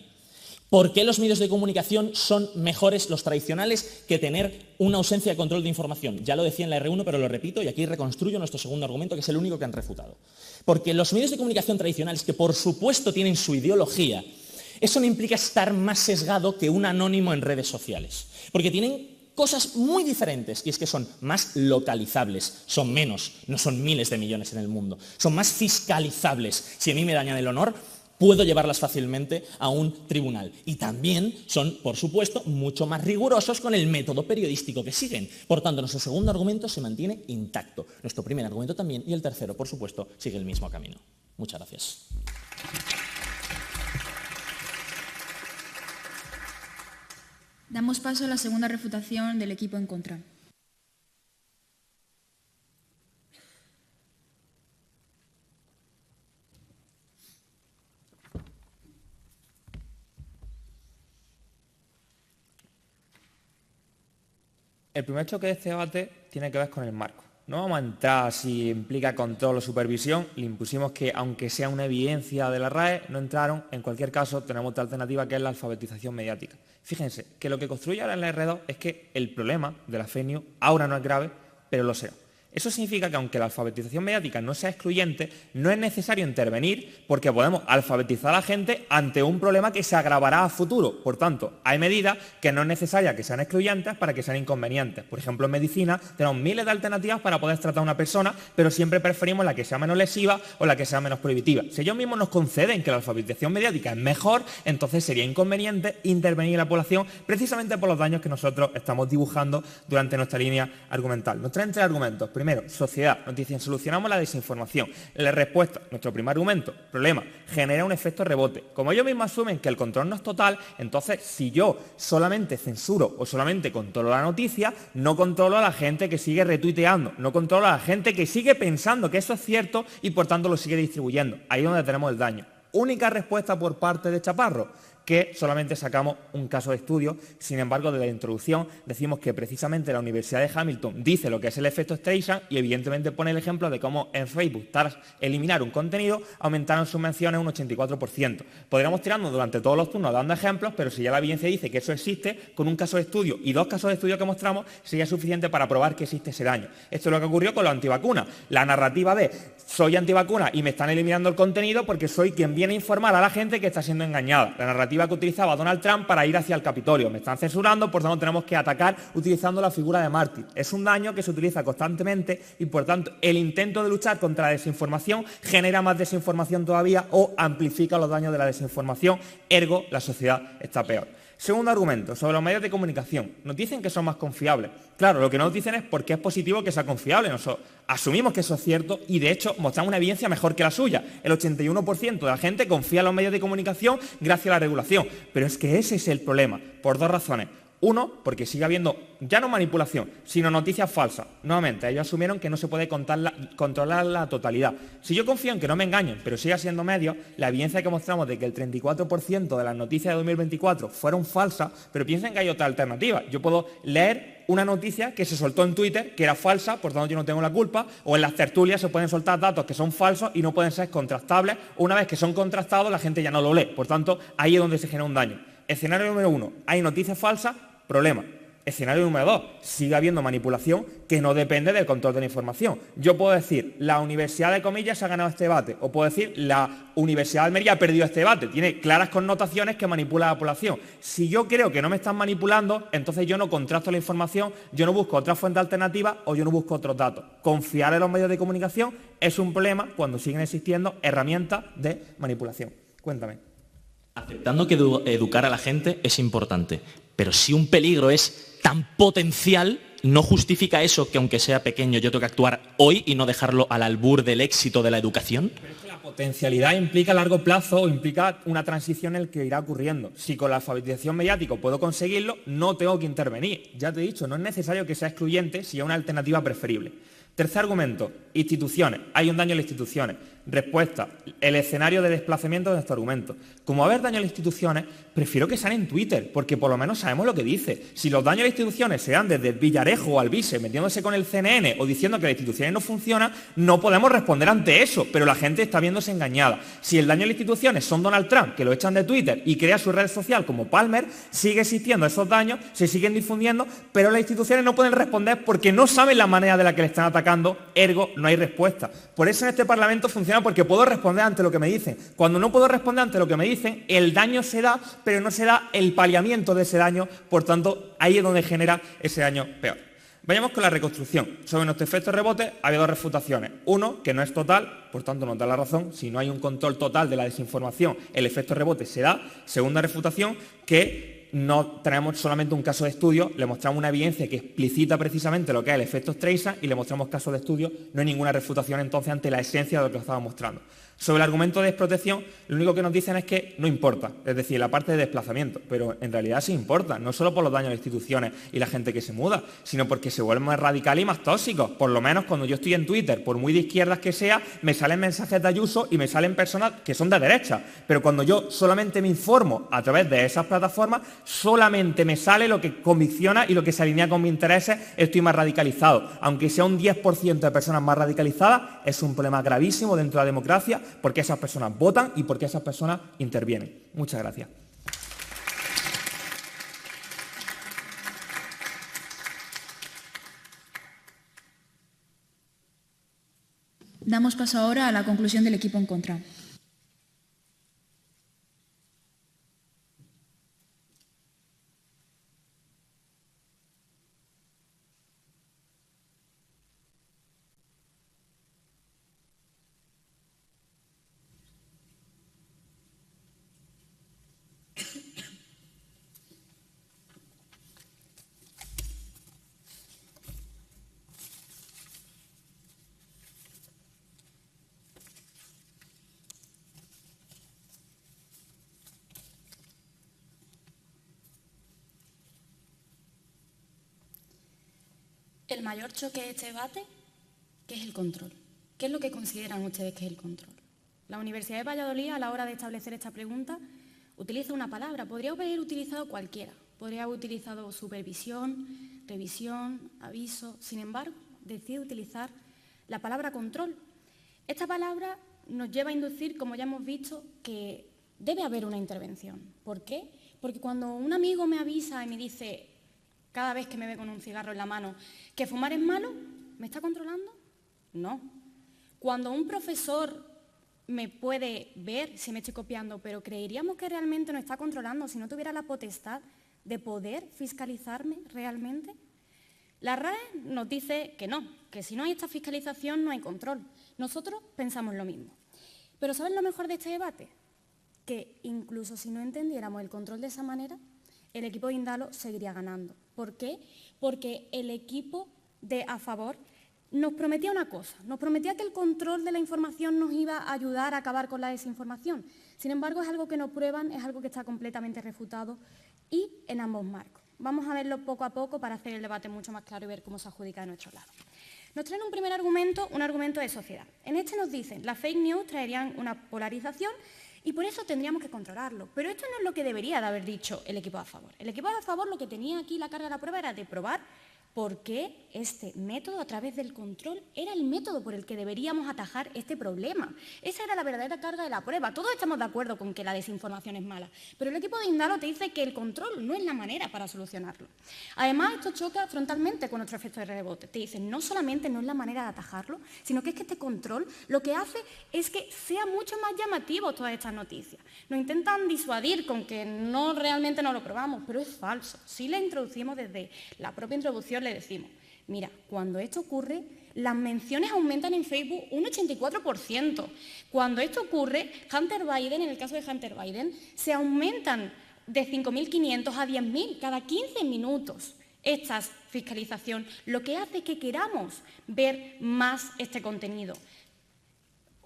¿Por qué los medios de comunicación son mejores los tradicionales que tener una ausencia de control de información? Ya lo decía en la R1, pero lo repito y aquí reconstruyo nuestro segundo argumento, que es el único que han refutado. Porque los medios de comunicación tradicionales, que por supuesto tienen su ideología, eso no implica estar más sesgado que un anónimo en redes sociales. Porque tienen cosas muy diferentes, y es que son más localizables, son menos, no son miles de millones en el mundo, son más fiscalizables. Si a mí me dañan el honor, puedo llevarlas fácilmente a un tribunal. Y también son, por supuesto, mucho más rigurosos con el método periodístico que siguen. Por tanto, nuestro segundo argumento se mantiene intacto. Nuestro primer argumento también, y el tercero, por supuesto, sigue el mismo camino. Muchas gracias. Damos paso a la segunda refutación del equipo en contra. El primer choque de este debate tiene que ver con el marco. No vamos a entrar si implica control o supervisión, le impusimos que, aunque sea una evidencia de la RAE, no entraron. En cualquier caso, tenemos otra alternativa, que es la alfabetización mediática. Fíjense que lo que construye ahora en la R2 es que el problema de la fake news ahora no es grave, pero lo será. Eso significa que, aunque la alfabetización mediática no sea excluyente, no es necesario intervenir porque podemos alfabetizar a la gente ante un problema que se agravará a futuro. Por tanto, hay medidas que no es necesaria que sean excluyentes para que sean inconvenientes. Por ejemplo, en medicina tenemos miles de alternativas para poder tratar a una persona, pero siempre preferimos la que sea menos lesiva o la que sea menos prohibitiva. Si ellos mismos nos conceden que la alfabetización mediática es mejor, entonces sería inconveniente intervenir en la población precisamente por los daños que nosotros estamos dibujando durante nuestra línea argumental. Nos traen tres argumentos. Primero, sociedad. Nos dicen, solucionamos la desinformación. La respuesta, nuestro primer argumento, problema, genera un efecto rebote. Como ellos mismos asumen que el control no es total, entonces si yo solamente censuro o solamente controlo la noticia, no controlo a la gente que sigue retuiteando, no controlo a la gente que sigue pensando que eso es cierto y por tanto lo sigue distribuyendo. Ahí es donde tenemos el daño. Única respuesta por parte de Chaparro, que solamente sacamos un caso de estudio. Sin embargo, de la introducción decimos que precisamente la Universidad de Hamilton dice lo que es el efecto Streisand y evidentemente pone el ejemplo de cómo en Facebook, tras eliminar un contenido, aumentaron sus menciones un 84%. Podríamos tirarnos durante todos los turnos dando ejemplos, pero si ya la evidencia dice que eso existe, con un caso de estudio y dos casos de estudio que mostramos, sería suficiente para probar que existe ese daño. Esto es lo que ocurrió con los antivacunas. La narrativa de soy antivacuna y me están eliminando el contenido porque soy quien viene a informar a la gente que está siendo engañada. La narrativa que utilizaba Donald Trump para ir hacia el Capitolio. Me están censurando, por tanto tenemos que atacar utilizando la figura de mártir. Es un daño que se utiliza constantemente y por tanto el intento de luchar contra la desinformación genera más desinformación todavía o amplifica los daños de la desinformación, ergo la sociedad está peor. Segundo argumento, sobre los medios de comunicación. Nos dicen que son más confiables. Claro, lo que no nos dicen es por qué es positivo que sea confiable. Nosotros asumimos que eso es cierto y, de hecho, mostramos una evidencia mejor que la suya. El 81% de la gente confía en los medios de comunicación gracias a la regulación. Pero es que ese es el problema, por dos razones. Uno, porque sigue habiendo, ya no manipulación, sino noticias falsas. Nuevamente, ellos asumieron que no se puede controlar la totalidad. Si yo confío en que no me engañen, pero siga siendo medios, la evidencia que mostramos de que el 34% de las noticias de 2024 fueron falsas, pero piensen que hay otra alternativa. Yo puedo leer una noticia que se soltó en Twitter, que era falsa, por tanto yo no tengo la culpa, o en las tertulias se pueden soltar datos que son falsos y no pueden ser contrastables. Una vez que son contrastados, la gente ya no lo lee. Por tanto, ahí es donde se genera un daño. Escenario número 1, hay noticias falsas, problema. Escenario número 2, sigue habiendo manipulación que no depende del control de la información. Yo puedo decir, la Universidad de Comillas ha ganado este debate, o puedo decir, la Universidad de Almería ha perdido este debate. Tiene claras connotaciones que manipula a la población. Si yo creo que no me están manipulando, entonces yo no contrasto la información, yo no busco otra fuente alternativa o yo no busco otros datos. Confiar en los medios de comunicación es un problema cuando siguen existiendo herramientas de manipulación. Cuéntame. Aceptando que educar a la gente es importante, pero si un peligro es tan potencial, no justifica eso que aunque sea pequeño yo tengo que actuar hoy y no dejarlo al albur del éxito de la educación. Pero es que la potencialidad implica a largo plazo o implica una transición en la que irá ocurriendo. Si con la alfabetización mediática puedo conseguirlo, no tengo que intervenir. Ya te he dicho, no es necesario que sea excluyente si hay una alternativa preferible. Tercer argumento, instituciones. Hay un daño a las instituciones. Respuesta, el escenario de desplazamiento de nuestro argumento. Como va a haber daño a las instituciones, prefiero que sean en Twitter, porque por lo menos sabemos lo que dice. Si los daños a las instituciones se dan desde Villarejo o Alvise metiéndose con el CNN o diciendo que las instituciones no funcionan, no podemos responder ante eso, pero la gente está viéndose engañada. Si el daño a las instituciones son Donald Trump, que lo echan de Twitter y crea su red social como Palmer, sigue existiendo esos daños, se siguen difundiendo, pero las instituciones no pueden responder porque no saben la manera de la que le están atacando, ergo no hay respuesta. Por eso en este Parlamento funciona porque puedo responder ante lo que me dicen. Cuando no puedo responder ante lo que me dicen, el daño se da, pero no se da el paliamiento de ese daño, por tanto, ahí es donde genera ese daño peor. Vayamos con la reconstrucción. Sobre nuestro efecto rebote, había dos refutaciones. Uno, que no es total, por tanto nos da la razón. Si no hay un control total de la desinformación, el efecto rebote se da. Segunda refutación, que no tenemos solamente un caso de estudio, le mostramos una evidencia que explicita precisamente lo que es el efecto Streisand y le mostramos casos de estudio, no hay ninguna refutación entonces ante la esencia de lo que os estaba mostrando. Sobre el argumento de desprotección, lo único que nos dicen es que no importa, es decir, la parte de desplazamiento, pero en realidad sí importa, no solo por los daños a las instituciones y la gente que se muda, sino porque se vuelven más radicales y más tóxicos. Por lo menos cuando yo estoy en Twitter, por muy de izquierdas que sea, me salen mensajes de Ayuso y me salen personas que son de derecha, pero cuando yo solamente me informo a través de esas plataformas, solamente me sale lo que convicciona y lo que se alinea con mis intereses, estoy más radicalizado. Aunque sea un 10% de personas más radicalizadas, es un problema gravísimo dentro de la democracia, porque esas personas votan y porque esas personas intervienen. Muchas gracias. Damos paso ahora a la conclusión del equipo en contra. El mayor choque de este debate, ¿qué es el control? ¿Qué es lo que consideran ustedes que es el control? La Universidad de Valladolid, a la hora de establecer esta pregunta, utiliza una palabra. Podría haber utilizado cualquiera. Podría haber utilizado supervisión, revisión, aviso. Sin embargo, decide utilizar la palabra control. Esta palabra nos lleva a inducir, como ya hemos visto, que debe haber una intervención. ¿Por qué? Porque cuando un amigo me avisa y me dice, cada vez que me ve con un cigarro en la mano, que fumar es malo, ¿me está controlando? No. Cuando un profesor me puede ver si me estoy copiando, pero creeríamos que realmente no está controlando si no tuviera la potestad de poder fiscalizarme realmente. La RAE nos dice que no, que si no hay esta fiscalización no hay control. Nosotros pensamos lo mismo. Pero ¿saben lo mejor de este debate? Que incluso si no entendiéramos el control de esa manera, el equipo de Indalo seguiría ganando. ¿Por qué? Porque el equipo de A Favor nos prometía una cosa, nos prometía que el control de la información nos iba a ayudar a acabar con la desinformación. Sin embargo, es algo que no prueban, es algo que está completamente refutado y en ambos marcos. vamos a verlo poco a poco para hacer el debate mucho más claro y ver cómo se adjudica de nuestro lado. Nos traen un primer argumento, un argumento de sociedad. En este nos dicen, las fake news traerían una polarización y por eso tendríamos que controlarlo. Pero esto no es lo que debería de haber dicho el equipo a favor. El equipo a favor lo que tenía aquí la carga de la prueba era de probar por qué este método, a través del control, era el método por el que deberíamos atajar este problema. Esa era la verdadera carga de la prueba. Todos estamos de acuerdo con que la desinformación es mala, pero el equipo de Indalo te dice que el control no es la manera para solucionarlo. Además, esto choca frontalmente con nuestro efecto de rebote. Te dicen, no solamente no es la manera de atajarlo, sino que es que este control lo que hace es que sea mucho más llamativo todas estas noticias. Nos intentan disuadir con que no realmente no lo probamos, pero es falso. Si la introducimos desde la propia introducción, le decimos, mira, cuando esto ocurre, las menciones aumentan en Facebook un 84%. Cuando esto ocurre, Hunter Biden, en el caso de Hunter Biden, se aumentan de 5.500 a 10.000 cada 15 minutos. Esta es fiscalización, lo que hace que queramos ver más este contenido.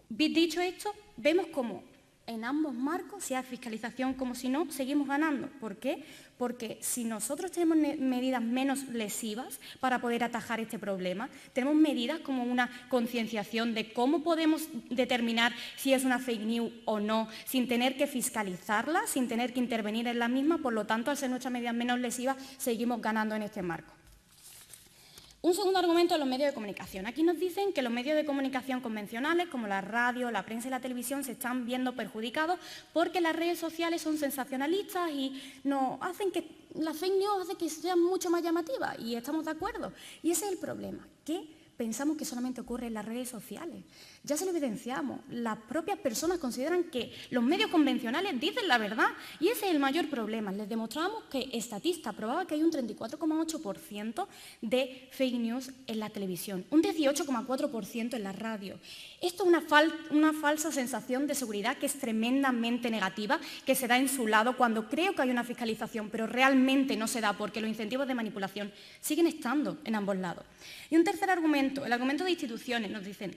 Dicho esto, vemos cómo en ambos marcos, si hay fiscalización como si no, seguimos ganando. ¿Por qué? Porque si nosotros tenemos medidas menos lesivas para poder atajar este problema, tenemos medidas como una concienciación de cómo podemos determinar si es una fake news o no, sin tener que fiscalizarla, sin tener que intervenir en la misma, por lo tanto, al ser nuestras medidas menos lesivas, seguimos ganando en este marco. Un segundo argumento de los medios de comunicación. Aquí nos dicen que los medios de comunicación convencionales, como la radio, la prensa y la televisión, se están viendo perjudicados porque las redes sociales son sensacionalistas y nos hacen que la fake news hace que sean mucho más llamativas, y estamos de acuerdo. Y ese es el problema, que pensamos que solamente ocurre en las redes sociales. Ya se lo evidenciamos. Las propias personas consideran que los medios convencionales dicen la verdad, y ese es el mayor problema. Les demostramos que Statista probaba que hay un 34,8% de fake news en la televisión, un 18,4% en la radio. Esto es una falsa sensación de seguridad que es tremendamente negativa, que se da en su lado cuando creo que hay una fiscalización, pero realmente no se da porque los incentivos de manipulación siguen estando en ambos lados. Y un tercer argumento, el argumento de instituciones, nos dicen,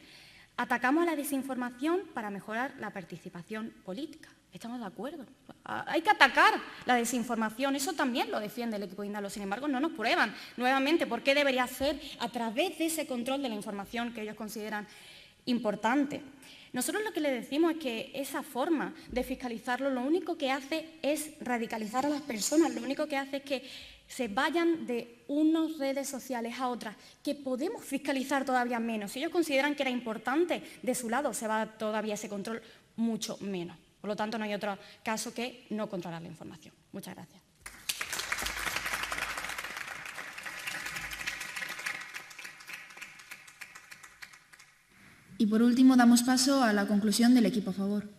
atacamos a la desinformación para mejorar la participación política. Estamos de acuerdo. Hay que atacar la desinformación, eso también lo defiende el equipo de Indalo. Sin embargo, no nos prueban nuevamente por qué debería ser a través de ese control de la información que ellos consideran importante. Nosotros lo que le decimos es que esa forma de fiscalizarlo lo único que hace es radicalizar a las personas, lo único que hace es que se vayan de unas redes sociales a otras, que podemos fiscalizar todavía menos. Si ellos consideran que era importante, de su lado se va todavía ese control mucho menos. Por lo tanto, no hay otro caso que no controlar la información. Muchas gracias. Y por último, damos paso a la conclusión del equipo a favor.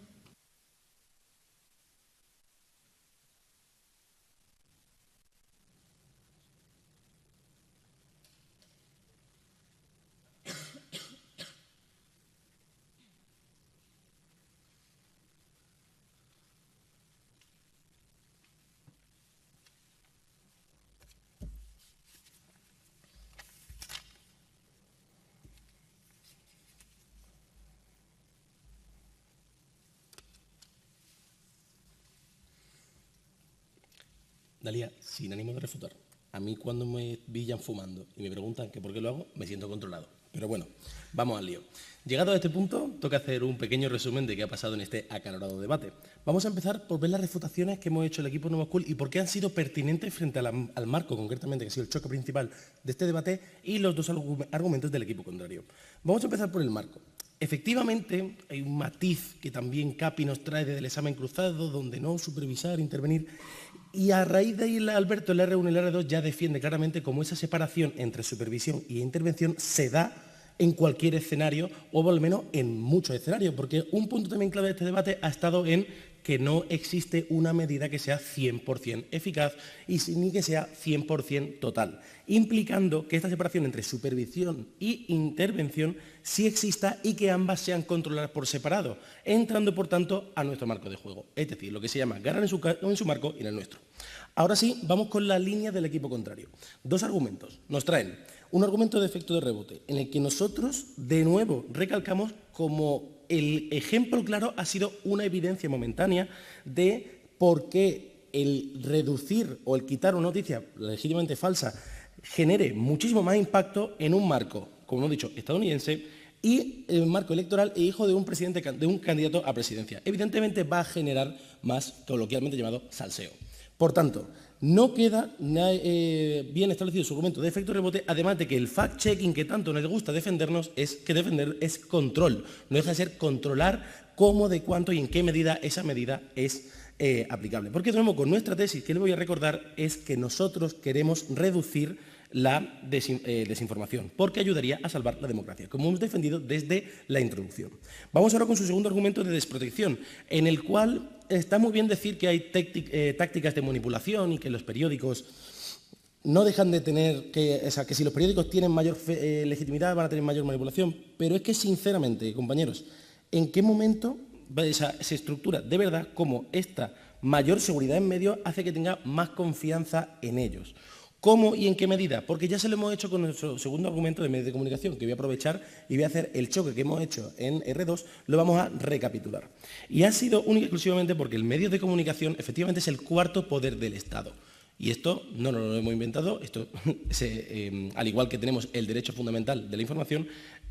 Dalia, sin ánimo de refutar, a mí cuando me pillan fumando y me preguntan que por qué lo hago, me siento controlado. Pero bueno, vamos al lío. Llegado a este punto, toca hacer un pequeño resumen de qué ha pasado en este acalorado debate. Vamos a empezar por ver las refutaciones que hemos hecho el equipo Nuevo School y por qué han sido pertinentes frente al marco, concretamente, que ha sido el choque principal de este debate, y los dos argumentos del equipo contrario. Vamos a empezar por el marco. Efectivamente, hay un matiz que también Capi nos trae desde el examen cruzado, donde no supervisar, intervenir. Y a raíz de ahí, Alberto, el R1 y el R2 ya defiende claramente cómo esa separación entre supervisión y intervención se da en cualquier escenario, o al menos en muchos escenarios, porque un punto también clave de este debate ha estado en que no existe una medida que sea 100% eficaz y ni que sea 100% total, implicando que esta separación entre supervisión y intervención sí exista y que ambas sean controladas por separado, entrando por tanto a nuestro marco de juego, es decir, lo que se llama ganar en su marco y en el nuestro. Ahora sí, vamos con la línea del equipo contrario. Dos argumentos. Nos traen un argumento de efecto de rebote, en el que nosotros, de nuevo, recalcamos como el ejemplo claro ha sido una evidencia momentánea de por qué el reducir o el quitar una noticia legítimamente falsa genere muchísimo más impacto en un marco, como hemos dicho, estadounidense y en un marco electoral e hijo de un candidato a presidencia. Evidentemente va a generar más, coloquialmente llamado, salseo. Por tanto, no queda bien establecido su argumento de efecto rebote, además de que el fact-checking que tanto nos gusta defendernos es que defender es control, no deja de ser controlar cómo, de cuánto y en qué medida esa medida es aplicable. Porque de nuevo, con nuestra tesis, que le voy a recordar, es que nosotros queremos reducir la desinformación, porque ayudaría a salvar la democracia, como hemos defendido desde la introducción. Vamos ahora con su segundo argumento de desprotección, en el cual está muy bien decir que hay tácticas de manipulación y que los periódicos no dejan de tener, que si los periódicos tienen mayor legitimidad van a tener mayor manipulación, pero es que sinceramente, compañeros, ¿en qué momento se estructura de verdad como esta mayor seguridad en medios hace que tenga más confianza en ellos? ¿Cómo y en qué medida? Porque ya se lo hemos hecho con nuestro segundo argumento de medios de comunicación, que voy a aprovechar y voy a hacer el choque que hemos hecho en R2, lo vamos a recapitular. Y ha sido única y exclusivamente porque el medio de comunicación efectivamente es el cuarto poder del Estado. Y esto no nos lo hemos inventado, esto al igual que tenemos el derecho fundamental de la información,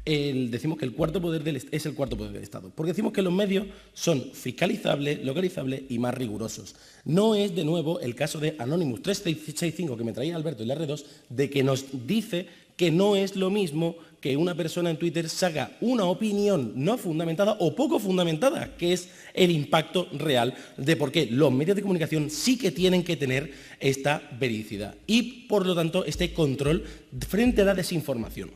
decimos que el cuarto poder es el cuarto poder del Estado, porque decimos que los medios son fiscalizables, localizables y más rigurosos. No es, de nuevo, el caso de Anonymous 365 que me traía Alberto en la R2, de que nos dice que no es lo mismo que una persona en Twitter saca una opinión no fundamentada o poco fundamentada, que es el impacto real de por qué los medios de comunicación sí que tienen que tener esta vericidad y, por lo tanto, este control frente a la desinformación.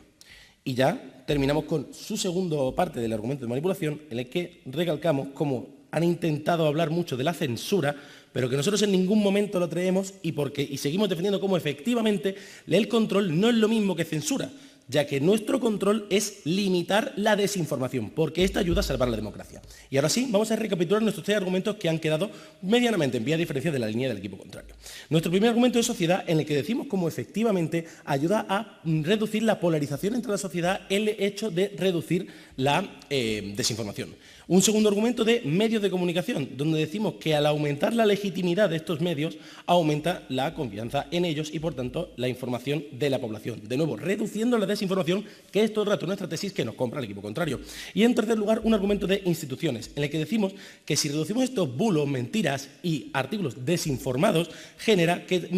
Y ya terminamos con su segunda parte del argumento de manipulación, en el que recalcamos cómo han intentado hablar mucho de la censura, pero que nosotros en ningún momento lo traemos y seguimos defendiendo cómo efectivamente el control no es lo mismo que censura, ya que nuestro control es limitar la desinformación, porque esta ayuda a salvar la democracia. Y ahora sí, vamos a recapitular nuestros tres argumentos que han quedado medianamente en vía de diferencia de la línea del equipo contrario. Nuestro primer argumento es sociedad, en el que decimos cómo efectivamente ayuda a reducir la polarización entre la sociedad el hecho de reducir la desinformación. Un segundo argumento de medios de comunicación, donde decimos que al aumentar la legitimidad de estos medios, aumenta la confianza en ellos y, por tanto, la información de la población. De nuevo, reduciendo la desinformación, que es todo el rato nuestra tesis que nos compra el equipo contrario. Y, en tercer lugar, un argumento de instituciones, en el que decimos que si reducimos estos bulos, mentiras y artículos desinformados, genera que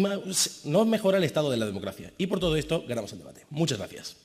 no mejora el estado de la democracia. Y por todo esto, ganamos el debate. Muchas gracias.